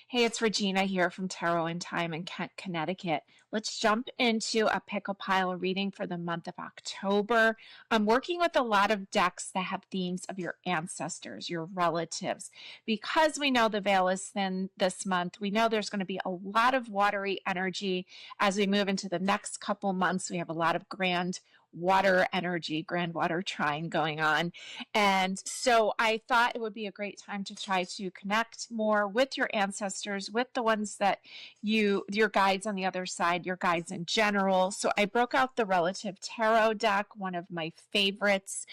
Hey, it's Regina here from Tarot and Time in Kent, Connecticut. Let's jump into a pick a pile reading for the month of October. I'm working with a lot of decks that have themes of your ancestors, your relatives. Because we know the veil is thin this month, we know there's going to be a lot of watery energy as we move into the next couple months. We have a lot of grand water energy, grand water trine going on. And so I thought it would be a great time to try to connect more with your ancestors, with the ones that your guides on the other side, your guides in general. So I broke out the Relative Tarot deck, one of my favorites.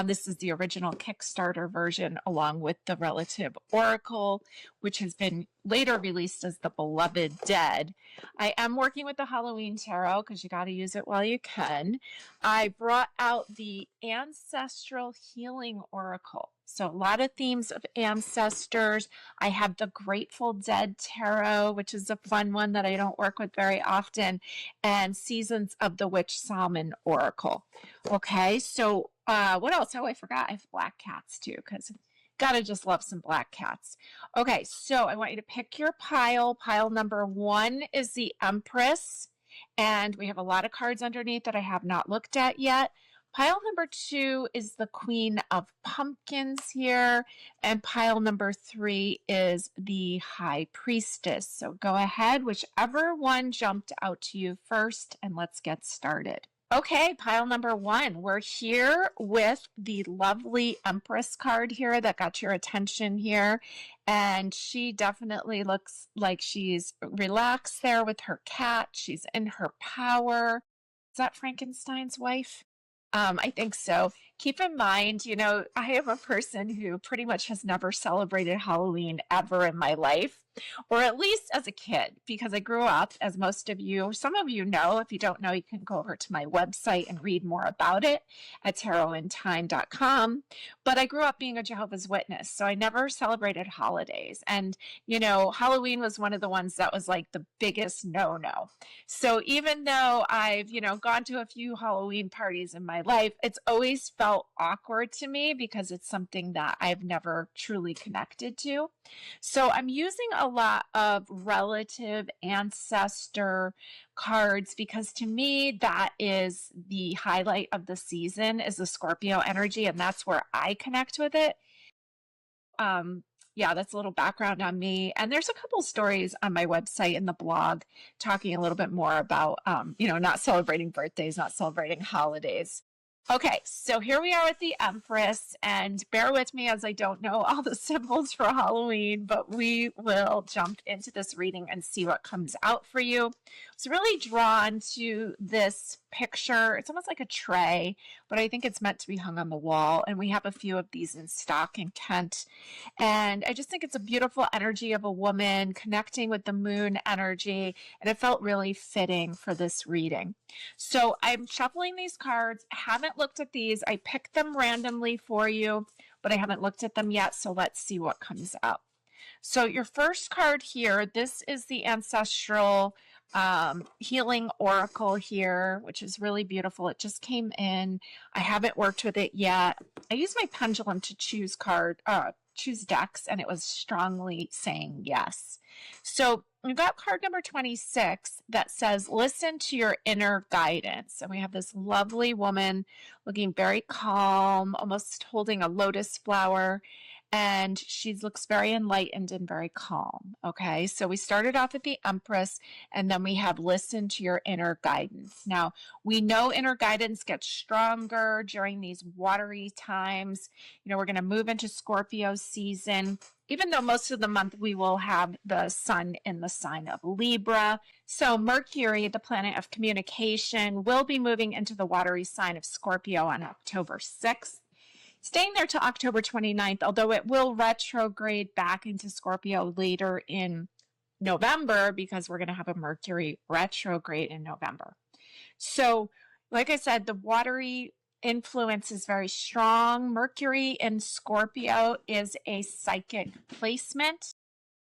This is the original Kickstarter version, along with the Relative Oracle, which has been later released as the Beloved Dead. I am working with the Halloween Tarot because you got to use it while you can. I brought out the Ancestral Healing Oracle. So a lot of themes of ancestors. I have the Grateful Dead Tarot, which is a fun one that I don't work with very often, and Seasons of the Witch Salmon Oracle. Okay, so what else? Oh, I forgot. I have black cats too, because gotta just love some black cats. Okay, so I want you to pick your pile. Pile number 1 is the Empress. And we have a lot of cards underneath that I have not looked at yet. Pile number 2 is the Queen of Pumpkins here. And pile number 3 is the High Priestess. So go ahead, whichever one jumped out to you first, and let's get started. Okay, pile number 1. We're here with the lovely Empress card here that got your attention here. And she definitely looks like she's relaxed there with her cat. She's in her power. Is that Frankenstein's wife? I think so. Keep in mind, I am a person who pretty much has never celebrated Halloween ever in my life, or at least as a kid, because I grew up, as some of you know. If you don't know, you can go over to my website and read more about it at tarotandtime.com. But I grew up being a Jehovah's Witness, so I never celebrated holidays. And, Halloween was one of the ones that was like the biggest no-no. So even though I've, gone to a few Halloween parties in my life, it's always felt awkward to me because it's something that I've never truly connected to. So I'm using a lot of relative ancestor cards because to me that is the highlight of the season, is the Scorpio energy, and that's where I connect with it. Yeah, that's a little background on me. And there's a couple stories on my website and the blog talking a little bit more about, not celebrating birthdays, not celebrating holidays. Okay, so here we are with the Empress, and bear with me as I don't know all the symbols for Halloween, but we will jump into this reading and see what comes out for you. I was really drawn to this picture. It's almost like a tray, but I think it's meant to be hung on the wall, and we have a few of these in stock in Kent. And I just think it's a beautiful energy of a woman connecting with the moon energy, and it felt really fitting for this reading. So I'm shuffling these cards. I haven't looked at these. I picked them randomly for you, but I haven't looked at them yet. So let's see what comes up. So your first card here, this is the Ancestral Healing Oracle here, which is really beautiful. It just came in. I haven't worked with it yet. I used my pendulum to choose decks, and it was strongly saying yes. So we've got card number 26 that says, listen to your inner guidance. And we have this lovely woman looking very calm, almost holding a lotus flower. And she looks very enlightened and very calm. Okay, so we started off at the Empress, and then we have listen to your inner guidance. Now, we know inner guidance gets stronger during these watery times. We're going to move into Scorpio season. Even though most of the month we will have the sun in the sign of Libra. So Mercury, the planet of communication, will be moving into the watery sign of Scorpio on October 6th. Staying there till October 29th, although it will retrograde back into Scorpio later in November because we're going to have a Mercury retrograde in November. So, like I said, the watery influence is very strong. Mercury in Scorpio is a psychic placement.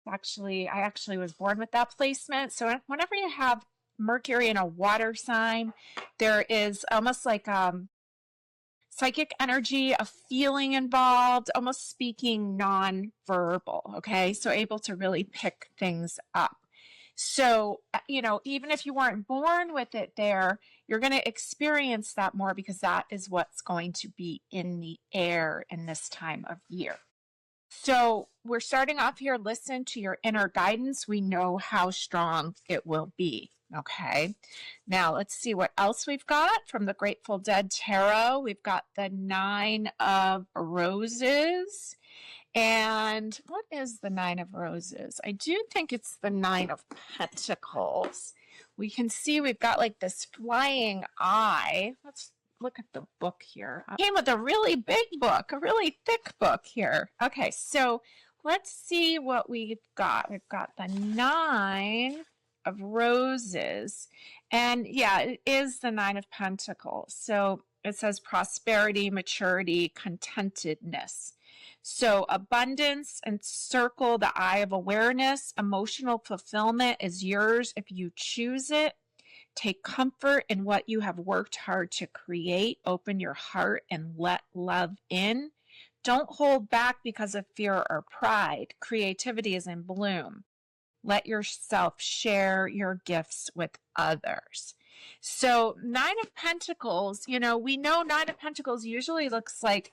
I actually was born with that placement. So whenever you have Mercury in a water sign, there is almost like psychic energy, a feeling involved, almost speaking non-verbal, okay? So able to really pick things up. So, even if you weren't born with it there, you're going to experience that more because that is what's going to be in the air in this time of year. So we're starting off here. Listen to your inner guidance. We know how strong it will be. Okay. Now let's see what else we've got from the Grateful Dead Tarot. We've got the Nine of Roses. And what is the Nine of Roses? I do think it's the Nine of Pentacles. We can see we've got like this flying eye. Let's look at the book here. I came with a really big book, a really thick book here. Okay, so let's see what we've got. We've got the Nine of Roses. And yeah, it is the Nine of Pentacles. So it says prosperity, maturity, contentedness. So abundance, encircle the eye of awareness. Emotional fulfillment is yours if you choose it. Take comfort in what you have worked hard to create. Open your heart and let love in. Don't hold back because of fear or pride. Creativity is in bloom. Let yourself share your gifts with others. So Nine of Pentacles, we know Nine of Pentacles usually looks like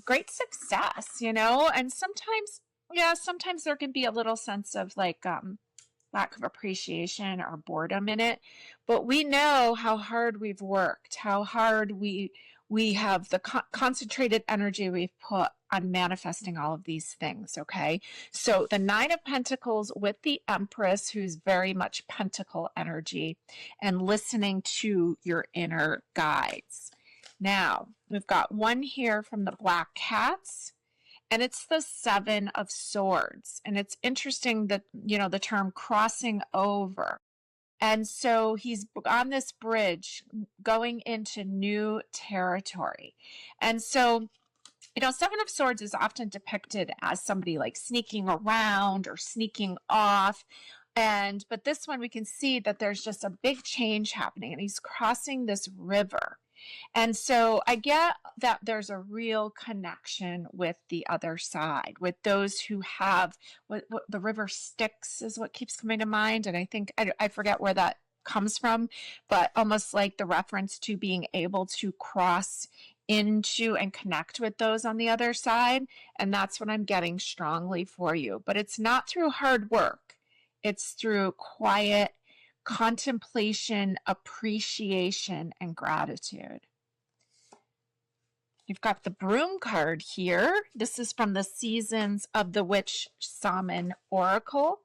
great success, and sometimes there can be a little sense of like lack of appreciation or boredom in it. But we know how hard we've worked, how hard we have the concentrated energy we've put on manifesting all of these things, okay? So the Nine of Pentacles with the Empress, who's very much pentacle energy, and listening to your inner guides. Now, we've got one here from the Black Cats, and it's the Seven of Swords. And it's interesting that, the term crossing over. And so he's on this bridge going into new territory. And so, Seven of Swords is often depicted as somebody like sneaking around or sneaking off. But this one, we can see that there's just a big change happening, and he's crossing this river. And so I get that there's a real connection with the other side, with those who have what the river Styx is what keeps coming to mind. And I think I forget where that comes from, but almost like the reference to being able to cross into and connect with those on the other side. And that's what I'm getting strongly for you. But it's not through hard work. It's through quiet contemplation, appreciation, and gratitude. You've got the Broom card here. This is from the Seasons of the Witch Shaman Oracle.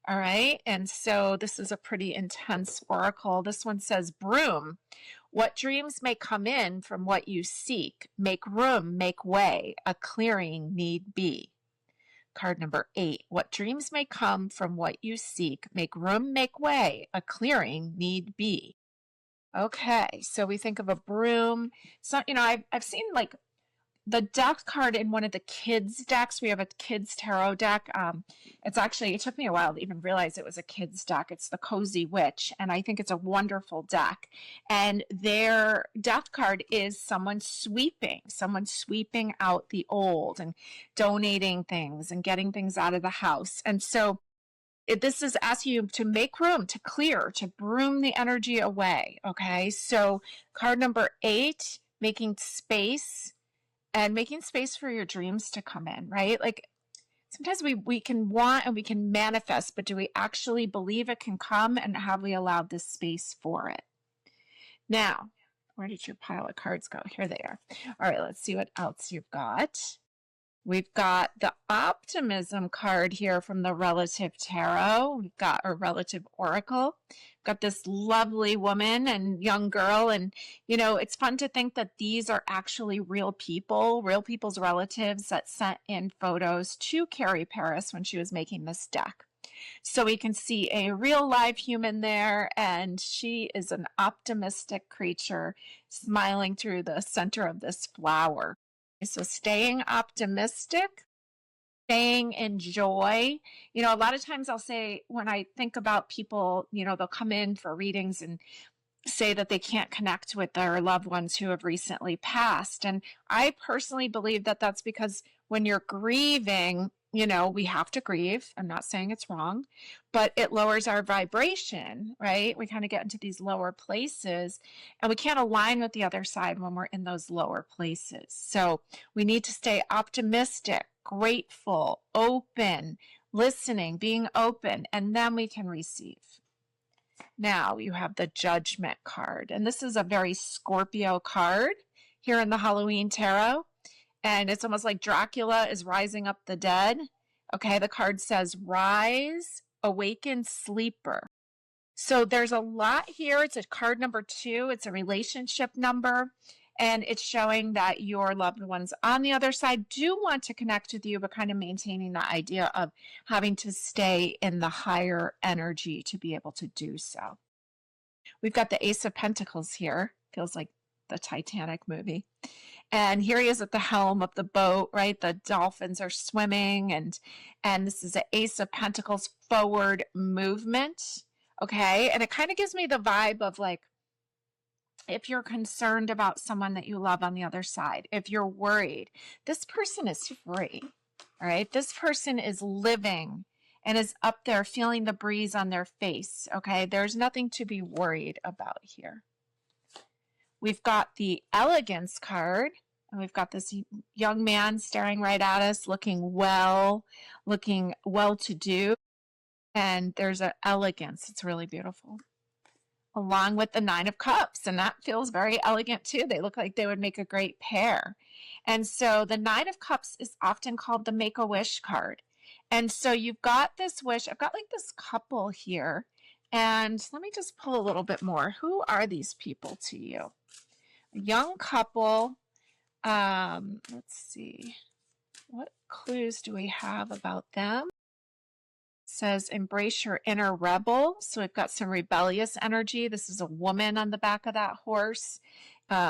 All right. And so this is a pretty intense oracle. This one says, Broom, what dreams may come in from what you seek? Make room, make way, a clearing need be. Card number 8, what dreams may come from what you seek? Make room, make way, a clearing need be. Okay, so we think of a broom. So, I've seen like the deck card in one of the kids decks. We have a kids tarot deck. It took me a while to even realize it was a kids deck. It's the Cozy Witch, and I think it's a wonderful deck. And their deck card is someone sweeping out the old and donating things and getting things out of the house. And so this is asking you to make room, to clear, to broom the energy away. Okay, so card number 8, making space. And making space for your dreams to come in, right? Like sometimes we can want and we can manifest, but do we actually believe it can come, and have we allowed this space for it? Now, where did your pile of cards go? Here they are. All right, let's see what else you've got. We've got the Optimism card here from the Relative Tarot. We've got a Relative Oracle. We've got this lovely woman and young girl. And, it's fun to think that these are actually real people's relatives that sent in photos to Carrie Paris when she was making this deck. So we can see a real live human there, and she is an optimistic creature smiling through the center of this flower. So staying optimistic, staying in joy. A lot of times I'll say when I think about people, they'll come in for readings and say that they can't connect with their loved ones who have recently passed. And I personally believe that that's because when you're grieving, you know, we have to grieve. I'm not saying it's wrong, but it lowers our vibration, right? We kind of get into these lower places and we can't align with the other side when we're in those lower places. So we need to stay optimistic, grateful, open, listening, being open, and then we can receive. Now you have the Judgment card, and this is a very Scorpio card here in the Halloween Tarot, and it's almost like Dracula is rising up the dead. Okay, the card says rise, awaken, sleeper. So there's a lot here. It's a card number 2. It's a relationship number. And it's showing that your loved ones on the other side do want to connect with you, but kind of maintaining the idea of having to stay in the higher energy to be able to do so. We've got the Ace of Pentacles here. Feels like the Titanic movie. And here he is at the helm of the boat, right? The dolphins are swimming, and this is an Ace of Pentacles forward movement. Okay, and it kind of gives me the vibe of like, if you're concerned about someone that you love on the other side, if you're worried, this person is free, all right? This person is living and is up there feeling the breeze on their face, okay? There's nothing to be worried about here. We've got the Elegance card, and we've got this young man staring right at us, looking well-to-do, and there's an elegance. It's really beautiful. Along with the Nine of Cups, and that feels very elegant too. They look like they would make a great pair. And so the Nine of Cups is often called the Make-A-Wish card. And so you've got this wish. I've got like this couple here, and let me just pull a little bit more. Who are these people to you? A young couple. Let's see. What clues do we have about them? Says embrace your inner rebel. So we've got some rebellious energy. This is a woman on the back of that horse.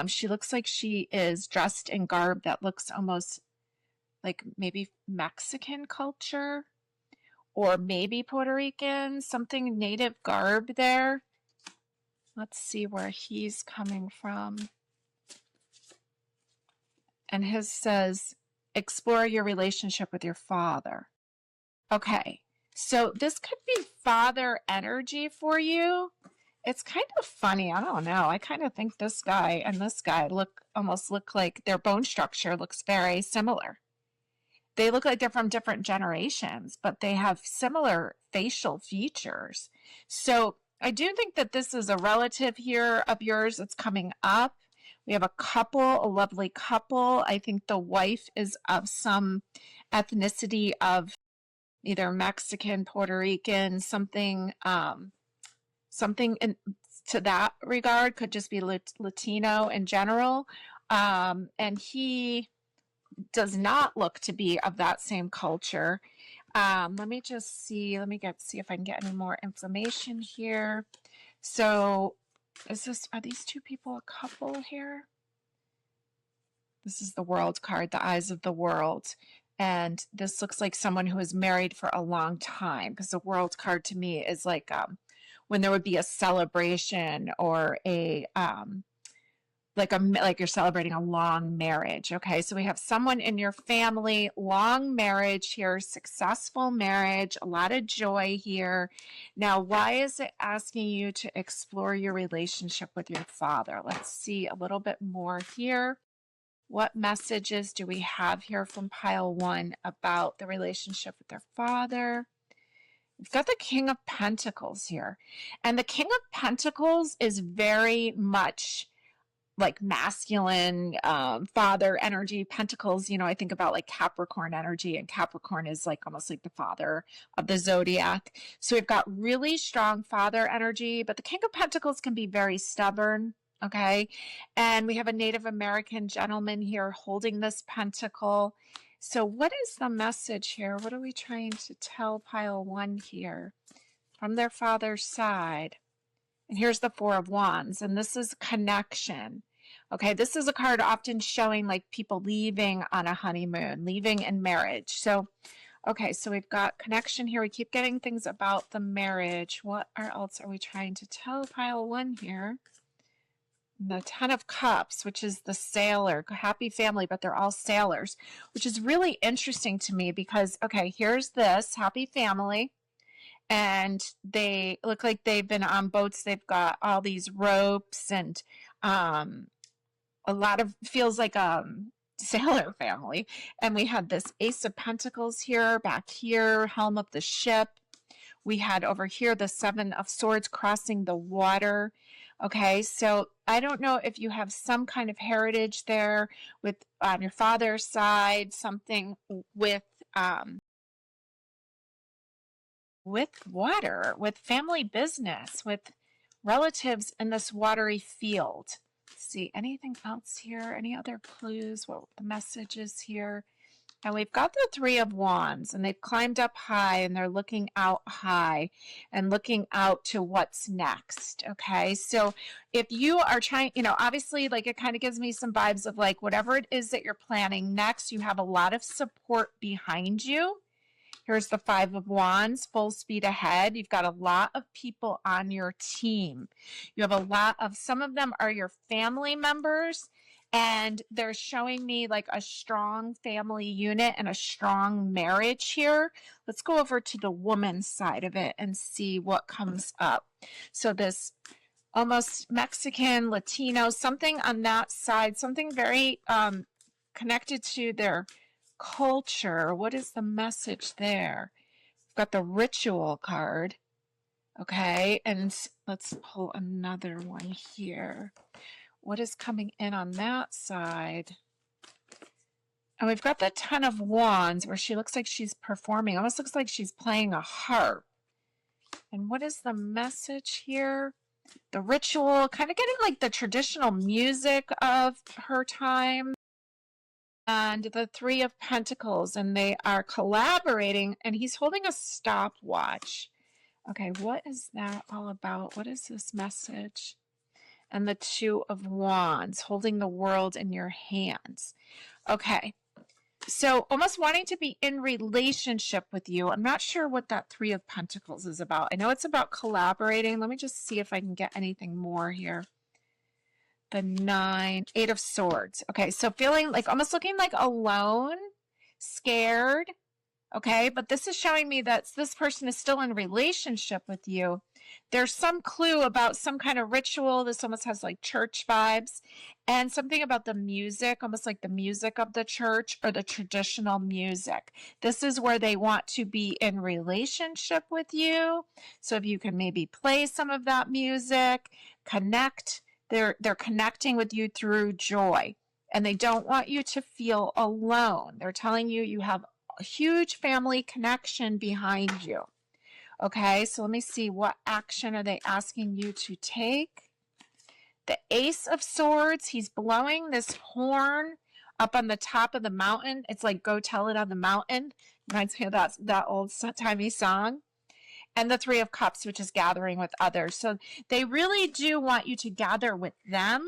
She looks like she is dressed in garb that looks almost like maybe Mexican culture or maybe Puerto Rican, something native garb there. Let's see where he's coming from. And his says, explore your relationship with your father. Okay. So this could be father energy for you. It's kind of funny. I don't know. I kind of think this guy and this guy almost look like their bone structure looks very similar. They look like they're from different generations, but they have similar facial features. So I do think that this is a relative here of yours that's coming up. We have a couple, a lovely couple. I think the wife is of some ethnicity of either Mexican, Puerto Rican, something to that regard, could just be Latino in general. And he does not look to be of that same culture. Let me just see. See if I can get any more information here. So are these two people a couple here? This is the World card, the Eyes of the World. And this looks like someone who is married for a long time, because the World card to me is like when there would be a celebration or like you're celebrating a long marriage. Okay, so we have someone in your family, long marriage here, successful marriage, a lot of joy here. Now, why is it asking you to explore your relationship with your father? Let's see a little bit more here. What messages do we have here from pile 1 about the relationship with their father? We've got the King of Pentacles here. And the King of Pentacles is very much like masculine father energy. Pentacles, I think about like Capricorn energy, and Capricorn is like almost like the father of the zodiac. So we've got really strong father energy, but the King of Pentacles can be very stubborn. Okay. And we have a Native American gentleman here holding this pentacle. So what is the message here? What are we trying to tell pile 1 here from their father's side? And here's the Four of Wands, and this is connection. Okay, this is a card often showing like people leaving on a honeymoon, leaving in marriage. So, okay, so we've got connection here. We keep getting things about the marriage. What else are we trying to tell pile 1 here? The Ten of Cups, which is the sailor, happy family, but they're all sailors, which is really interesting to me because, okay, here's this happy family, and they look like they've been on boats. They've got all these ropes and a lot of, feels like sailor family. And we had this Ace of Pentacles here, back here, helm of the ship. We had over here the Seven of Swords crossing the water. Okay, so I don't know if you have some kind of heritage there with on your father's side, something with water, with family business, with relatives in this watery field. Let's see, anything else here? Any other clues? What the message is here? And we've got the Three of Wands, and they've climbed up high, and they're looking out high and looking out to what's next. Okay, so if you are trying, obviously, like, it kind of gives me some vibes of like whatever it is that you're planning next, you have a lot of support behind you. Here's the Five of Wands, full speed ahead. You've got a lot of people on your team. You have a lot of, some of them are your family members, and they're showing me like a strong family unit and a strong marriage here. Let's go over to the woman's side of it and see what comes up. So this almost Mexican, Latino, something on that side, something very connected to their culture. What is the message there? We've got the ritual card. Okay, and let's pull another one here. What is coming in on that side? And we've got the Ten of Wands, where she looks like she's performing. Almost looks like she's playing a harp. And what is the message here? The ritual, kind of getting like the traditional music of her time. And the Three of Pentacles, and they are collaborating, and he's holding a stopwatch. Okay, what is that all about? What is this message? And the Two of Wands, holding the world in your hands. Okay, so almost wanting to be in relationship with you. I'm not sure what that Three of Pentacles is about. I know it's about collaborating. Let me just see if I can get anything more here. The Eight of Swords. Okay, so feeling like almost looking like alone, scared. Okay, but this is showing me that this person is still in relationship with you. There's some clue about some kind of ritual. This almost has like church vibes, and something about the music, almost like the music of the church or the traditional music. This is where they want to be in relationship with you. So if you can maybe play some of that music, connect. They're connecting with you through joy, and they don't want you to feel alone. They're telling you you have a huge family connection behind you. Okay, so let me see, what action are they asking you to take? The Ace of Swords, he's blowing this horn up on the top of the mountain. It's like Go Tell It on the Mountain. Reminds me of that old-timey song. And the Three of Cups, which is gathering with others. So they really do want you to gather with them.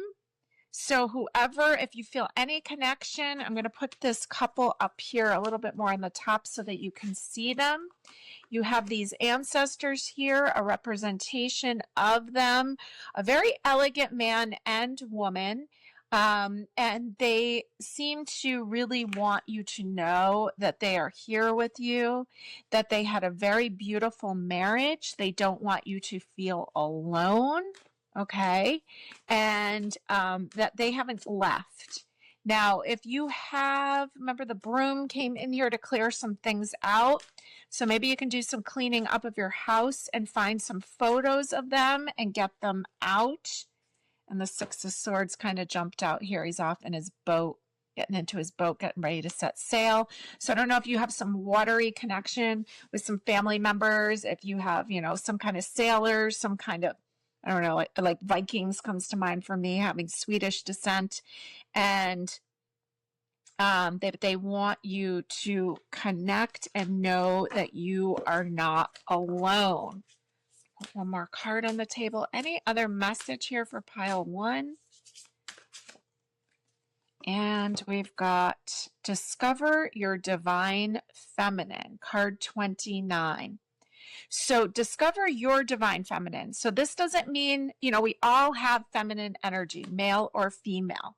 So whoever, if you feel any connection, I'm going to put this couple up here a little bit more on the top so that you can see them. You have these ancestors here, a representation of them, a very elegant man and woman. And they seem to really want you to know that they are here with you, that they had a very beautiful marriage. They don't want you to feel alone, okay? And that they haven't left. Now, if you have, remember the broom came in here to clear some things out. So maybe you can do some cleaning up of your house and find some photos of them and get them out. And the Six of Swords kind of jumped out here. He's off in his boat, getting into his boat, getting ready to set sail. So I don't know if you have some watery connection with some family members, if you have, some kind of sailors, some kind of, I don't know, like Vikings comes to mind for me, having Swedish descent. And they want you to connect and know that you are not alone. One more card on the table. Any other message here for pile one? And we've got Discover Your Divine Feminine, card 29. So discover your divine feminine. So this doesn't mean, we all have feminine energy, male or female.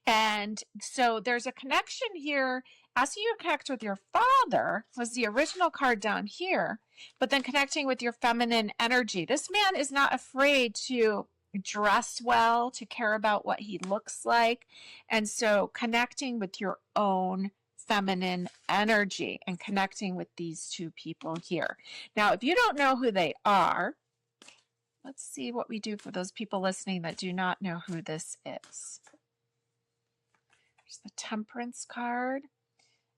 And so there's a connection here. Asking you to connect with your father was the original card down here, but then connecting with your feminine energy. This man is not afraid to dress well, to care about what he looks like. And so connecting with your own feminine energy and connecting with these two people here. Now, if you don't know who they are, let's see what we do for those people listening that do not know who this is. There's the Temperance card.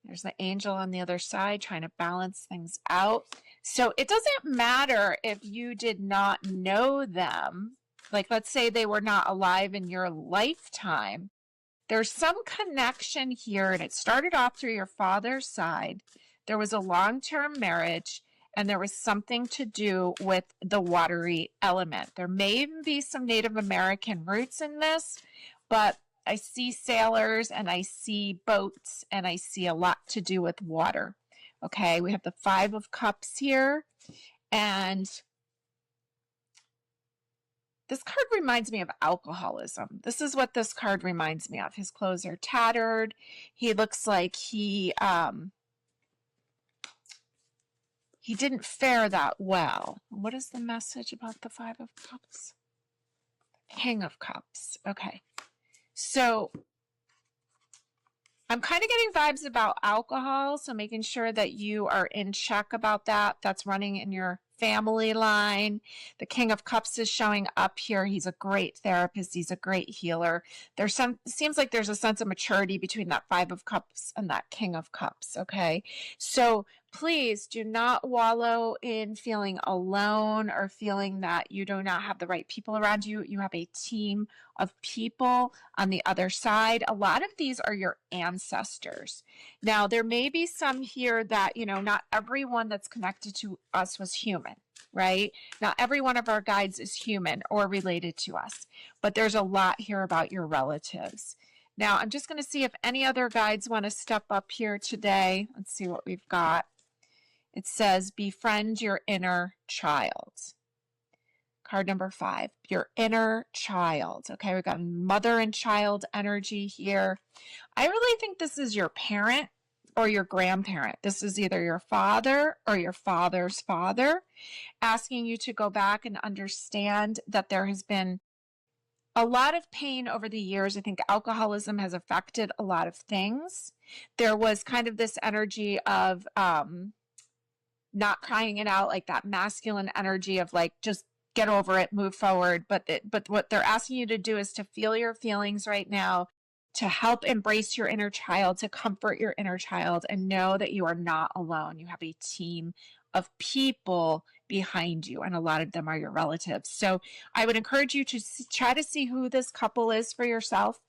There's the angel on the other side trying to balance things out. So it doesn't matter if you did not know them. Like, let's say they were not alive in your lifetime. There's some connection here, and it started off through your father's side. There was a long-term marriage, and there was something to do with the watery element. There may even be some Native American roots in this, but I see sailors, and I see boats, and I see a lot to do with water. Okay, we have the Five of Cups here, and this card reminds me of alcoholism. This is what this card reminds me of. His clothes are tattered. He looks like he didn't fare that well. What is the message about the Five of Cups? King of Cups. Okay. So I'm kind of getting vibes about alcohol, so making sure that you are in check about that. That's running in your family line. The King of Cups is showing up here. He's a great therapist. He's a great healer. Seems like there's a sense of maturity between that Five of Cups and that King of Cups, okay? So please do not wallow in feeling alone or feeling that you do not have the right people around you. You have a team of people on the other side. A lot of these are your ancestors. Now, there may be some here that, not everyone that's connected to us was human, right? Not every one of our guides is human or related to us, but there's a lot here about your relatives. Now, I'm just going to see if any other guides want to step up here today. Let's see what we've got. It says, befriend your inner child. Card number 5, your inner child. Okay, we've got mother and child energy here. I really think this is your parent or your grandparent. This is either your father or your father's father, asking you to go back and understand that there has been a lot of pain over the years. I think alcoholism has affected a lot of things. There was kind of this energy of not crying it out, like that masculine energy of like, just get over it, move forward. But what they're asking you to do is to feel your feelings right now, to help embrace your inner child, to comfort your inner child, and know that you are not alone. You have a team of people behind you, and a lot of them are your relatives. So I would encourage you to try to see who this couple is for yourself.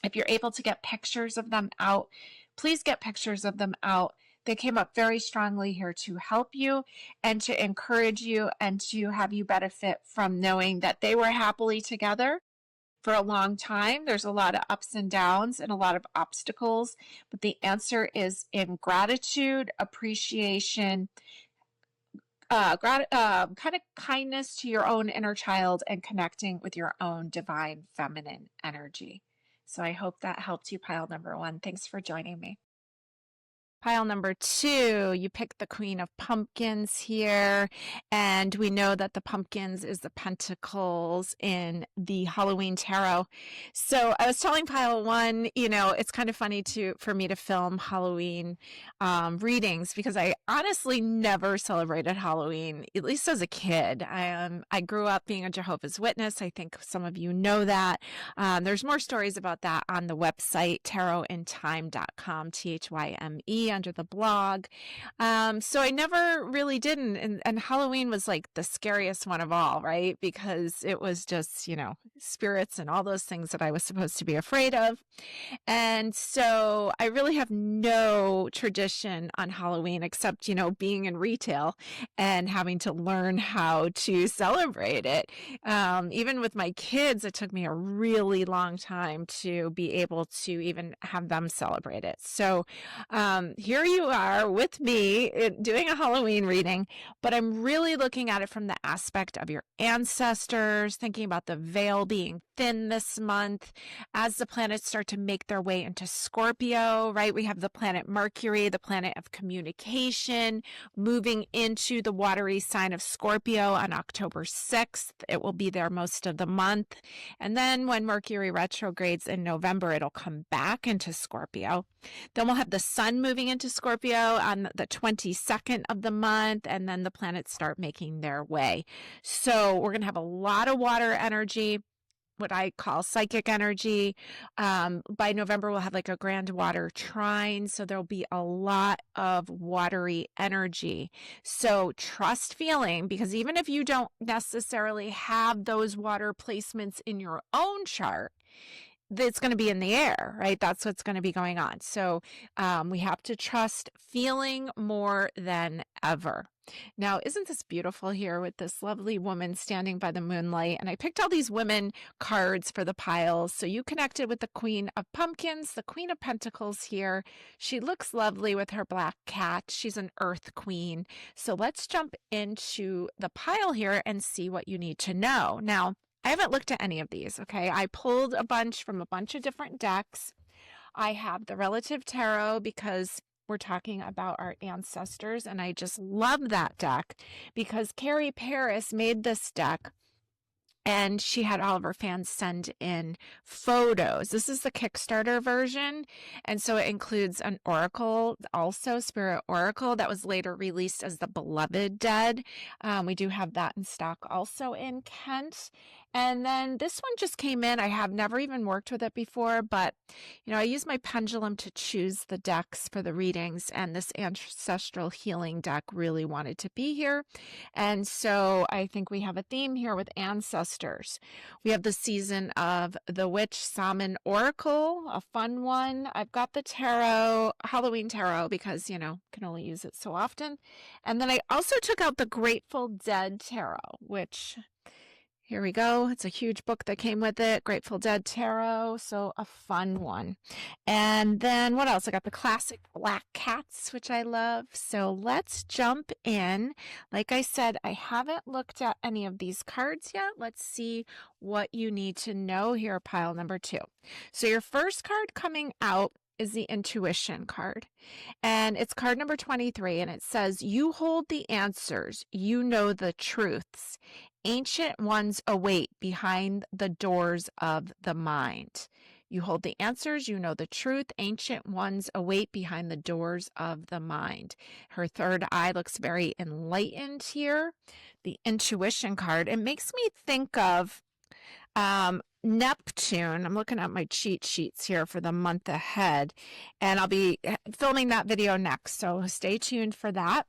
If you're able to get pictures of them out, please get pictures of them out. They came up very strongly here to help you and to encourage you and to have you benefit from knowing that they were happily together for a long time. There's a lot of ups and downs and a lot of obstacles, but the answer is in gratitude, appreciation, kind of kindness to your own inner child, and connecting with your own divine feminine energy. So I hope that helped you, pile number 1. Thanks for joining me. Pile number 2, you pick the Queen of Pumpkins here, and we know that the pumpkins is the pentacles in the Halloween tarot. So I was telling pile 1, it's kind of funny for me to film Halloween readings, because I honestly never celebrated Halloween, at least as a kid. I grew up being a Jehovah's Witness. I think some of you know that. There's more stories about that on the website, tarotintime.com, THYME, under the blog. So I never really didn't. And Halloween was like the scariest one of all, right? Because it was just, spirits and all those things that I was supposed to be afraid of. And so I really have no tradition on Halloween except, being in retail and having to learn how to celebrate it. Even with my kids, it took me a really long time to be able to even have them celebrate it. So here you are with me doing a Halloween reading, but I'm really looking at it from the aspect of your ancestors, thinking about the veil being thin this month as the planets start to make their way into Scorpio, right? We have the planet Mercury, the planet of communication, moving into the watery sign of Scorpio on October 6th. It will be there most of the month. And then when Mercury retrogrades in November, it'll come back into Scorpio. Then we'll have the sun moving into Scorpio on the 22nd of the month, and then the planets start making their way. So we're going to have a lot of water energy, what I call psychic energy. By November, we'll have like a grand water trine. So there'll be a lot of watery energy. So trust feeling, because even if you don't necessarily have those water placements in your own chart, it's going to be in the air, right? That's what's going to be going on. So we have to trust feeling more than ever. Now, isn't this beautiful here with this lovely woman standing by the moonlight? And I picked all these women cards for the piles. So you connected with the Queen of Pumpkins, the Queen of Pentacles here. She looks lovely with her black cat. She's an earth queen. So let's jump into the pile here and see what you need to know. Now, I haven't looked at any of these, okay? I pulled a bunch from a bunch of different decks. I have the Relative Tarot because we're talking about our ancestors, and I just love that deck because Carrie Paris made this deck, and she had all of her fans send in photos. This is the Kickstarter version, and so it includes an oracle, also Spirit Oracle, that was later released as the Beloved Dead. We do have that in stock also in Kent. And then this one just came in. I have never even worked with it before, but I use my pendulum to choose the decks for the readings, and this Ancestral Healing deck really wanted to be here. And so I think we have a theme here with ancestors. We have the season of the Witch Salmon Oracle, a fun one. I've got the tarot, Halloween tarot, because, can only use it so often. And then I also took out the Grateful Dead tarot, which... here we go. It's a huge book that came with it. Grateful Dead Tarot. So a fun one. And then what else? I got the classic Black Cats, which I love. So let's jump in. Like I said, I haven't looked at any of these cards yet. Let's see what you need to know here, pile number 2. So your first card coming out is the Intuition card. And it's card number 23. And it says, you hold the answers. You know the truths. Ancient ones await behind the doors of the mind. You hold the answers, you know the truth. Ancient ones await behind the doors of the mind. Her third eye looks very enlightened here. The Intuition card, it makes me think of Neptune. I'm looking at my cheat sheets here for the month ahead, and I'll be filming that video next, so stay tuned for that.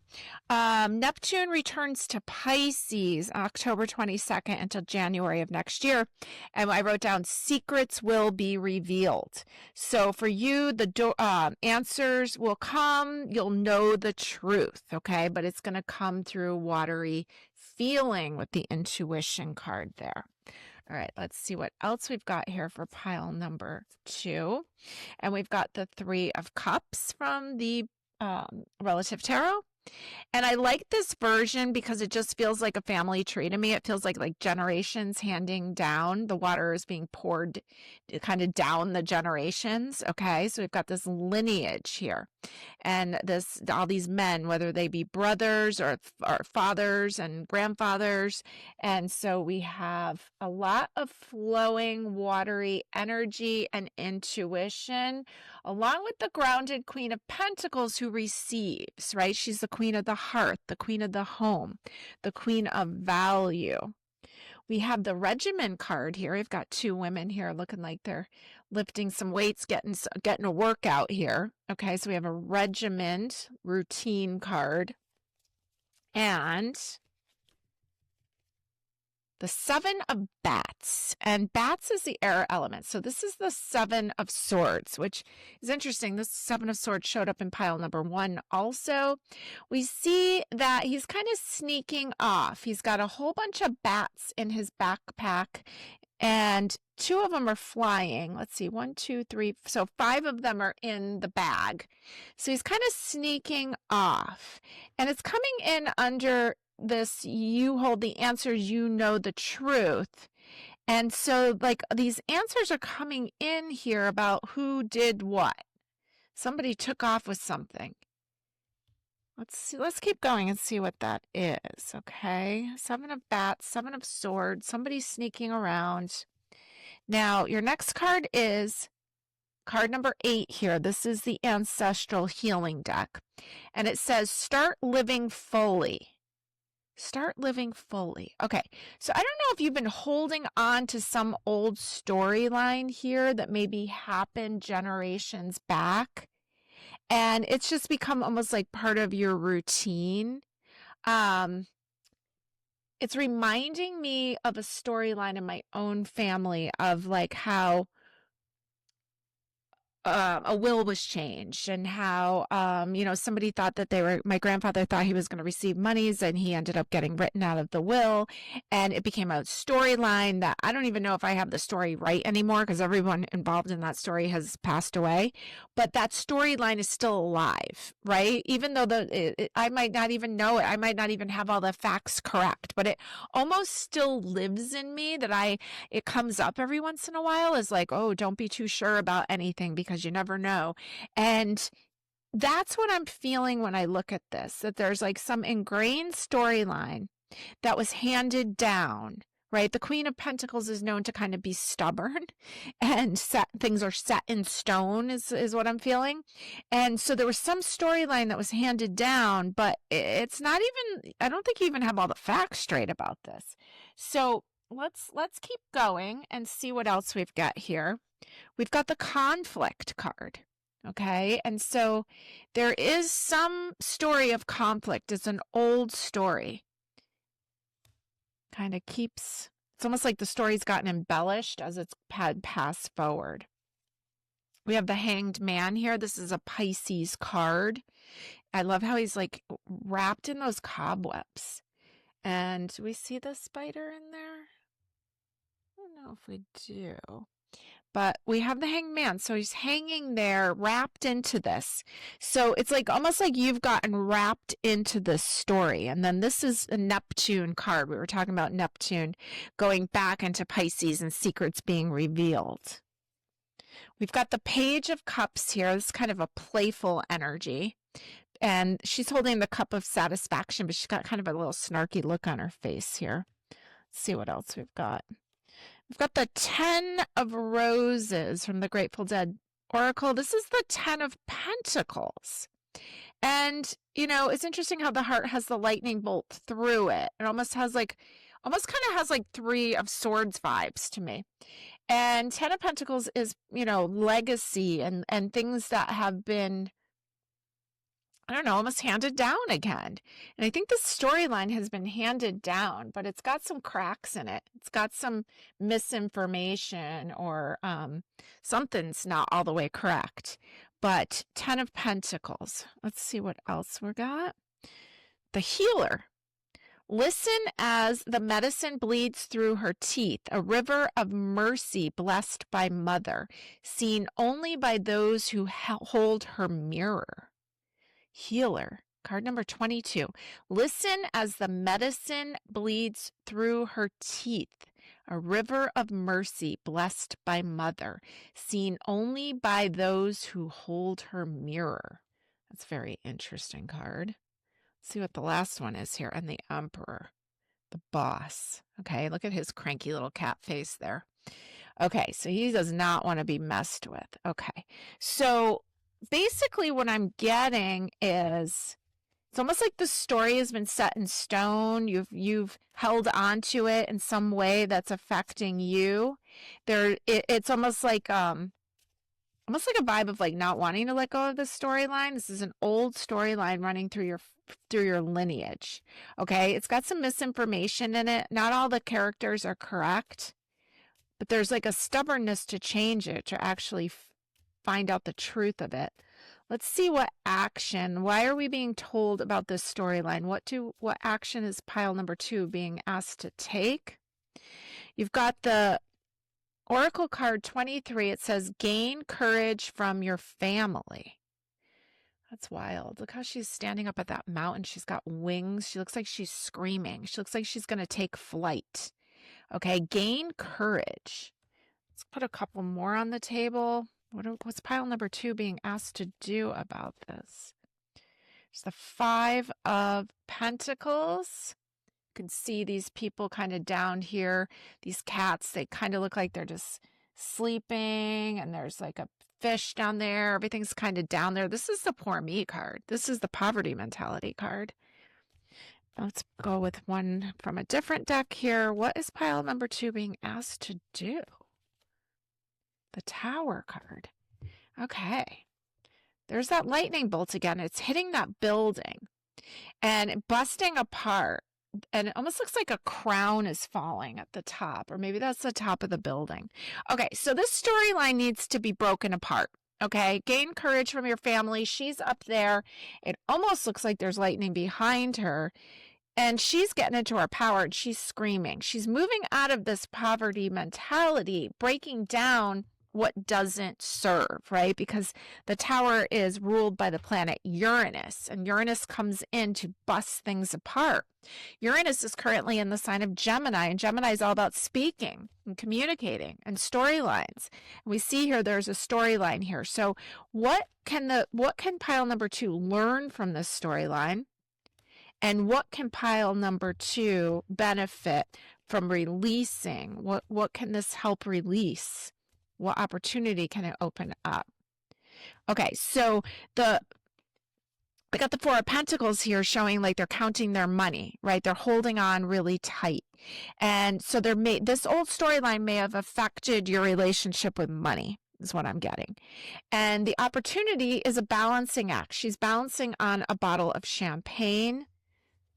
Neptune returns to Pisces October 22nd until January of next year, and I wrote down secrets will be revealed. So for you, the answers will come. You'll know the truth, okay? But it's going to come through watery feeling with the Intuition card there. All right, let's see what else we've got here for pile number 2. And we've got the 3 of Cups from the Relative Tarot. And I like this version because it just feels like a family tree to me. It feels like generations handing down. The water is being poured kind of down the generations. Okay, so we've got this lineage here. And all these men, whether they be brothers or fathers and grandfathers. And so we have a lot of flowing, watery energy and intuition, along with the grounded Queen of Pentacles who receives, right? She's the Queen of the Hearth, the Queen of the Home, the Queen of Value. We have the Regimen card here. We've got 2 women here looking like they're lifting some weights, getting a workout here. Okay, so we have a regiment routine card. And the 7 of Bats, and Bats is the air element. So this is the 7 of Swords, which is interesting. This 7 of Swords showed up in pile number 1 also. We see that he's kind of sneaking off. He's got a whole bunch of bats in his backpack, and 2 of them are flying. Let's see, 1, 2, 3. So 5 of them are in the bag. So he's kind of sneaking off, and it's coming in under this, you hold the answers, you know the truth. And so like these answers are coming in here about who did what. Somebody took off with something. Let's see. Let's keep going and see what that is. Okay. 7 of bats, 7 of swords, somebody sneaking around. Now, your next card is card number 8 here. This is the Ancestral Healing deck. And it says, start living fully. Start living fully. Okay. So I don't know if you've been holding on to some old storyline here that maybe happened generations back, and it's just become almost like part of your routine. It's reminding me of a storyline in my own family of like how a will was changed, and how somebody thought that my grandfather thought he was going to receive monies, and he ended up getting written out of the will, and it became a storyline that I don't even know if I have the story right anymore, because everyone involved in that story has passed away, but that storyline is still alive, right? Even though I might not even know it, I might not even have all the facts correct, but it almost still lives in me, that it comes up every once in a while as like, oh, don't be too sure about anything because you never know. And that's what I'm feeling when I look at this, that there's like some ingrained storyline that was handed down, right? The Queen of Pentacles is known to kind of be stubborn, and things are set in stone is what I'm feeling. And so there was some storyline that was handed down, but it's not even, I don't think you even have all the facts straight about this. So let's keep going and see what else we've got here. We've got the conflict card. Okay. And so there is some story of conflict. It's an old story. Kind of it's almost like the story's gotten embellished as it's passed forward. We have the Hanged Man here. This is a Pisces card. I love how he's like wrapped in those cobwebs. And do we see the spider in there? I don't know if we do. But we have the Hanged Man. So he's hanging there wrapped into this. So it's like almost like you've gotten wrapped into this story. And then this is a Neptune card. We were talking about Neptune going back into Pisces and secrets being revealed. We've got the Page of Cups here. This is kind of a playful energy. And she's holding the cup of satisfaction, but she's got kind of a little snarky look on her face here. Let's see what else we've got. We've got the 10 of Roses from the Grateful Dead Oracle. This is the 10 of Pentacles. And, it's interesting how the heart has the lightning bolt through it. It almost kind of has like 3 of Swords vibes to me. And 10 of Pentacles is, legacy and things that have been, I don't know, almost handed down again. And I think the storyline has been handed down, but it's got some cracks in it. It's got some misinformation, or something's not all the way correct. But 10 of Pentacles. Let's see what else we got. The Healer. Listen as the medicine bleeds through her teeth, a river of mercy blessed by Mother, seen only by those who hold her mirror. Healer, card number 22. Listen as the medicine bleeds through her teeth, a river of mercy blessed by Mother, seen only by those who hold her mirror. That's a very interesting card. Let's see what the last one is here. And the Emperor, the boss. Okay, look at his cranky little cat face there. Okay, so he does not want to be messed with. Okay, so basically what I'm getting is it's almost like the story has been set in stone. You've held on to it in some way that's affecting you. It's almost like a vibe of like not wanting to let go of the storyline. This is an old storyline running through your lineage. Okay, it's got some misinformation in it. Not all the characters are correct, but there's like a stubbornness to change it, to actually find out the truth of it. Let's see what action. Why are we being told about this storyline? What action is pile number 2 being asked to take? You've got the Oracle card 23, it says, gain courage from your family. That's wild. Look how she's standing up at that mountain. She's got wings. She looks like she's screaming. She looks like she's going to take flight. Okay, gain courage. Let's put a couple more on the table. What's pile number 2 being asked to do about this? It's the 5 of Pentacles. You can see these people kind of down here. These cats, they kind of look like they're just sleeping, and there's like a fish down there. Everything's kind of down there. This is the poor me card. This is the poverty mentality card. Let's go with one from a different deck here. What is pile number 2 being asked to do? The Tower card. Okay. There's that lightning bolt again. It's hitting that building and busting apart. And it almost looks like a crown is falling at the top, or maybe that's the top of the building. Okay, so this storyline needs to be broken apart. Okay, gain courage from your family. She's up there. It almost looks like there's lightning behind her. And she's getting into her power, and she's screaming. She's moving out of this poverty mentality, breaking down what doesn't serve, right? Because the Tower is ruled by the planet Uranus, and Uranus comes in to bust things apart. Uranus is currently in the sign of Gemini, and Gemini is all about speaking and communicating and storylines. And we see here there's a storyline here. So what can pile number 2 learn from this storyline? And what can pile number 2 benefit from releasing? What can this help release? What opportunity can it open up? Okay, so we got the 4 of Pentacles here showing like they're counting their money, right? They're holding on really tight. And so this old storyline may have affected your relationship with money, is what I'm getting. And the opportunity is a balancing act. She's balancing on a bottle of champagne.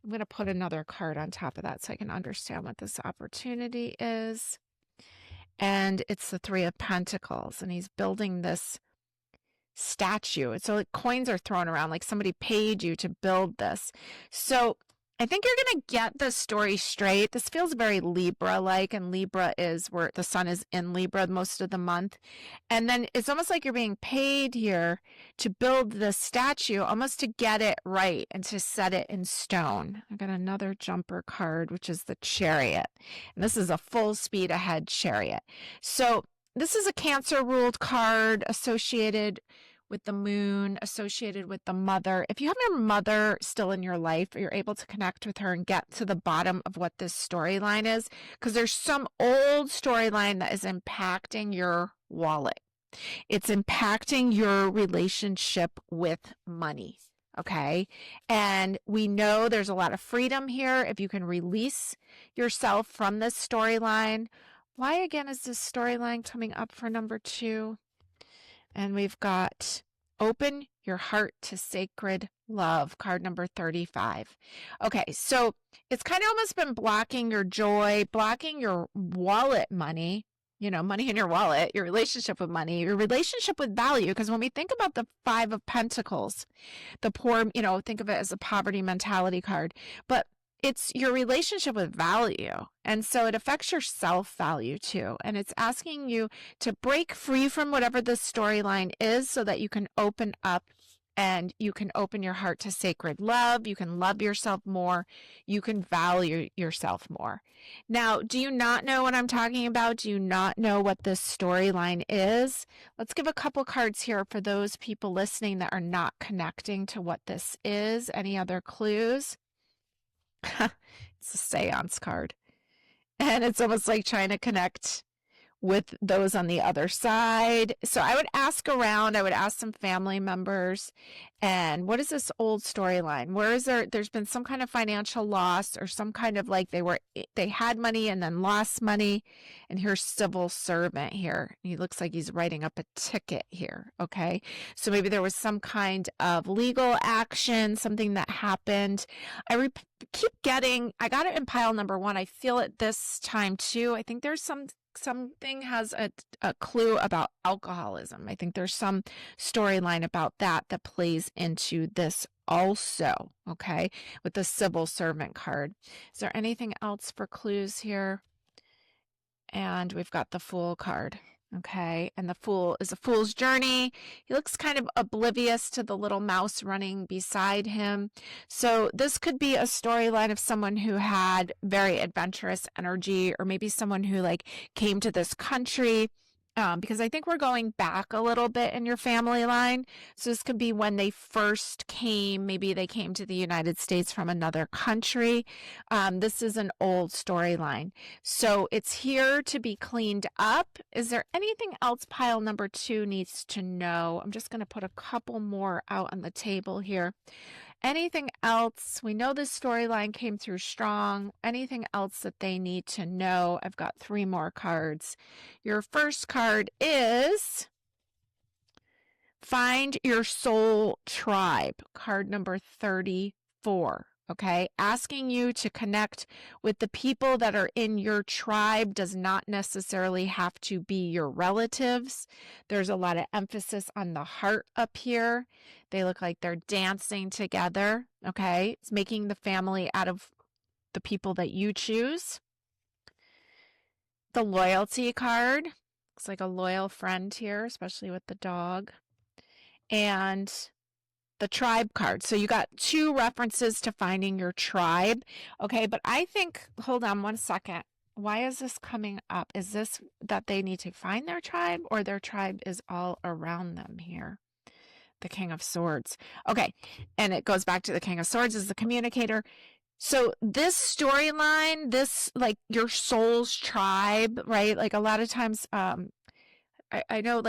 I'm going to put another card on top of that so I can understand what this opportunity is. And it's the 3 of Pentacles, and he's building this statue. So like coins are thrown around, like somebody paid you to build this. So I think you're going to get the story straight. This feels very Libra-like, and Libra is where the sun is in Libra most of the month. And then it's almost like you're being paid here to build this statue, almost to get it right and to set it in stone. I got another jumper card, which is the Chariot. And this is a full speed ahead chariot. So this is a Cancer-ruled card associated with the moon, associated with the mother. If you have your mother still in your life, you're able to connect with her and get to the bottom of what this storyline is, because there's some old storyline that is impacting your wallet. It's impacting your relationship with money. Okay. And we know there's a lot of freedom here if you can release yourself from this storyline. Why again is this storyline coming up for number 2? And we've got open your heart to sacred love, card number 35. Okay, so it's kind of almost been blocking your joy, blocking your wallet money, money in your wallet, your relationship with money, your relationship with value. Because when we think about the 5 of Pentacles, the poor, think of it as a poverty mentality card. But it's your relationship with value. And so it affects your self-value too. And it's asking you to break free from whatever the storyline is so that you can open up and you can open your heart to sacred love. You can love yourself more. You can value yourself more. Now, do you not know what I'm talking about? Do you not know what this storyline is? Let's give a couple cards here for those people listening that are not connecting to what this is. Any other clues? It's a seance card. And it's almost like trying to connect with those on the other side. So I would ask around, I would ask some family members, and what is this old storyline? Where is there's been some kind of financial loss, or some kind of like they had money and then lost money. And here's civil servant here. He looks like he's writing up a ticket here. Okay. So maybe there was some kind of legal action, something that happened. I got it in pile number 1. I feel it this time too. I think there's something has a clue about alcoholism. I think there's some storyline about that plays into this also, okay, with the civil servant card. Is there anything else for clues here? And we've got the Fool card. Okay, and the Fool is a fool's journey. He looks kind of oblivious to the little mouse running beside him. So this could be a storyline of someone who had very adventurous energy, or maybe someone who like came to this country. Because I think we're going back a little bit in your family line. So this could be when they first came. Maybe they came to the United States from another country. This is an old storyline. So it's here to be cleaned up. Is there anything else pile number 2 needs to know? I'm just going to put a couple more out on the table here. Anything else? We know this storyline came through strong. Anything else that they need to know? I've got 3 more cards. Your first card is Find Your Soul Tribe, card number 34. Okay, asking you to connect with the people that are in your tribe does not necessarily have to be your relatives. There's a lot of emphasis on the heart up here. They look like they're dancing together. Okay, it's making the family out of the people that you choose. The loyalty card looks like a loyal friend here, especially with the dog. And the tribe card. So you got 2 references to finding your tribe. Okay, but I think, hold on one second. Why is this coming up? Is this that they need to find their tribe, or their tribe is all around them here? The King of Swords. Okay, and it goes back to the King of Swords as the communicator. So this storyline, this like your soul's tribe, right? Like a lot of times, I know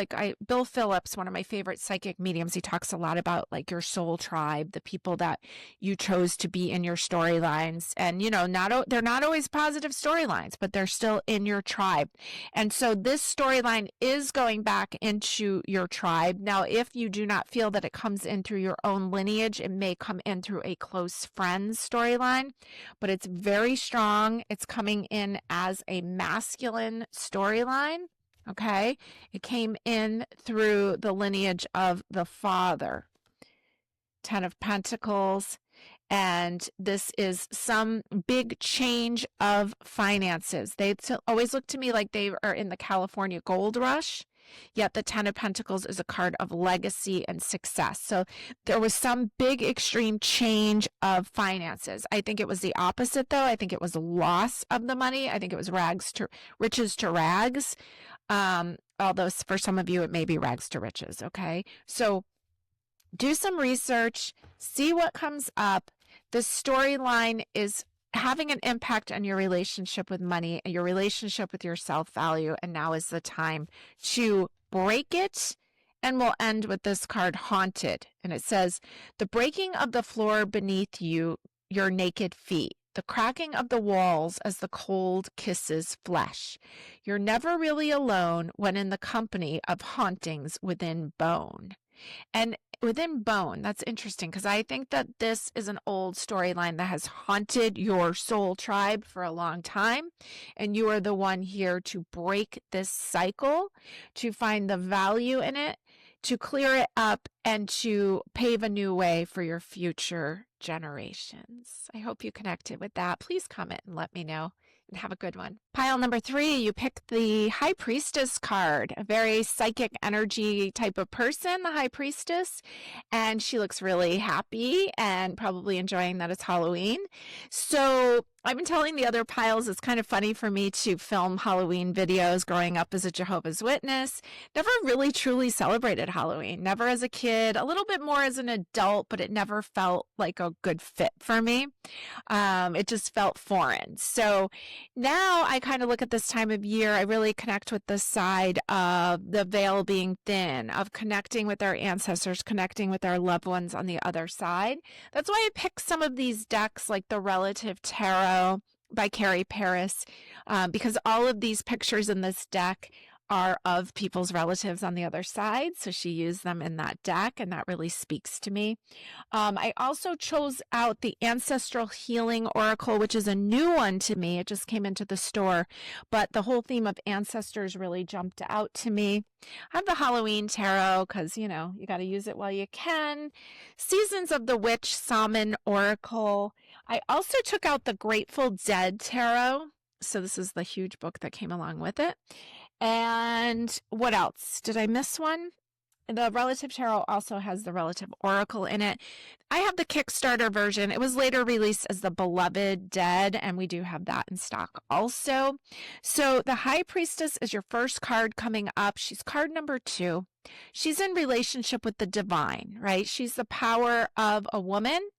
Bill Phillips, one of my favorite psychic mediums, he talks a lot about like your soul tribe, the people that you chose to be in your storylines. And, you know, they're not always positive storylines, but they're still in your tribe. And so this storyline is going back into your tribe. Now, if you do not feel that it comes in through your own lineage, it may come in through a close friend's storyline, but it's very strong. It's coming in as a masculine storyline. Okay, it came in through the lineage of the father. 10 of Pentacles, and this is some big change of finances. They always look to me like they are in the California gold rush, yet the 10 of Pentacles is a card of legacy and success. So there was some big extreme change of finances. I think it was the opposite though. I think it was a loss of the money. I think it was riches to rags. Although for some of you, it may be rags to riches. Okay. So do some research, see what comes up. The storyline is having an impact on your relationship with money and your relationship with your self-value. And now is the time to break it. And we'll end with this card, Haunted. And it says, the breaking of the floor beneath you, your naked feet. The cracking of the walls as the cold kisses flesh. You're never really alone when in the company of hauntings within bone. And within bone, that's interesting because I think that this is an old storyline that has haunted your soul tribe for a long time. And you are the one here to break this cycle, to find the value in it, to clear it up, and to pave a new way for your future generations. I hope you connected with that. Please comment and let me know. And have a good one. Pile number 3, you picked the High Priestess card, a very psychic energy type of person, the High Priestess, and she looks really happy and probably enjoying that it's Halloween. So I've been telling the other piles it's kind of funny for me to film Halloween videos growing up as a Jehovah's Witness. Never really truly celebrated Halloween, never as a kid, a little bit more as an adult, but it never felt like a good fit for me. It just felt foreign. So now I kind of look at this time of year, I really connect with the side of the veil being thin, of connecting with our ancestors, connecting with our loved ones on the other side. That's why I picked some of these decks like the Relative Tarot by Carrie Paris, because all of these pictures in this deck are of people's relatives on the other side. So she used them in that deck, and that really speaks to me. I also chose out the Ancestral Healing Oracle, which is a new one to me. It just came into the store, but the whole theme of ancestors really jumped out to me. I have the Halloween Tarot because, you know, you got to use it while you can. Seasons of the Witch Shaman Oracle. I also took out the Grateful Dead Tarot. So this is the huge book that came along with it. And what else? Did I miss one? The Relative Tarot also has the Relative Oracle in it. I have the Kickstarter version. It was later released as the Beloved Dead, and we do have that in stock also. So the High Priestess is your first card coming up. She's card number 2. She's in relationship with the divine, right? She's the power of a woman.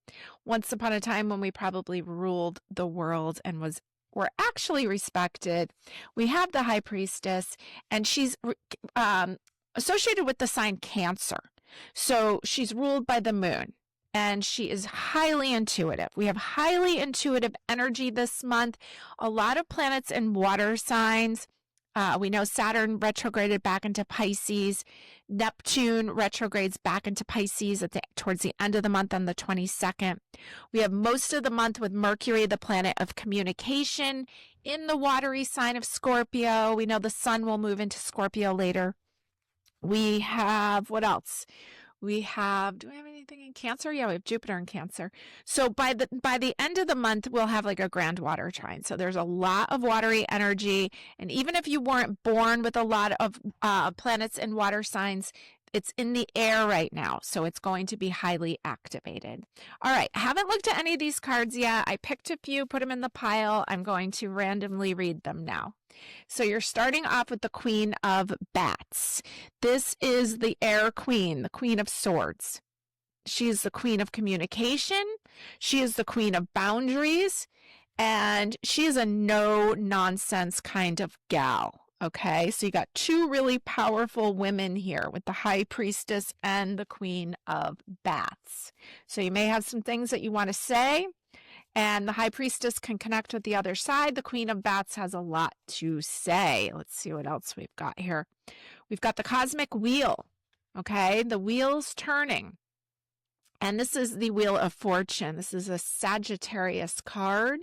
Once upon a time when we probably ruled the world and were actually respected. We have the High Priestess, and she's associated with the sign Cancer. So she's ruled by the moon, and she is highly intuitive. We have highly intuitive energy this month. A lot of planets in water signs. We know Saturn retrograded back into Pisces. Neptune retrogrades back into Pisces towards the end of the month on the 22nd. We have most of the month with Mercury, the planet of communication, in the watery sign of Scorpio. We know the sun will move into Scorpio later. We have, what else? Do we have anything in Cancer? Yeah, we have Jupiter in Cancer. So by the end of the month, we'll have like a grand water trine. So there's a lot of watery energy. And even if you weren't born with a lot of planets in water signs, it's in the air right now. So it's going to be highly activated. All right. I haven't looked at any of these cards yet. I picked a few, put them in the pile. I'm going to randomly read them now. So you're starting off with the Queen of Bats. This is the Air Queen, the Queen of Swords. She is the Queen of Communication. She is the Queen of Boundaries. And she is a no-nonsense kind of gal. Okay, so you got two really powerful women here with the High Priestess and the Queen of Bats. So you may have some things that you want to say. And the High Priestess can connect with the other side. The Queen of Bats has a lot to say. Let's see what else we've got here. We've got the Cosmic Wheel, okay? The wheel's turning. And this is the Wheel of Fortune. This is a Sagittarius card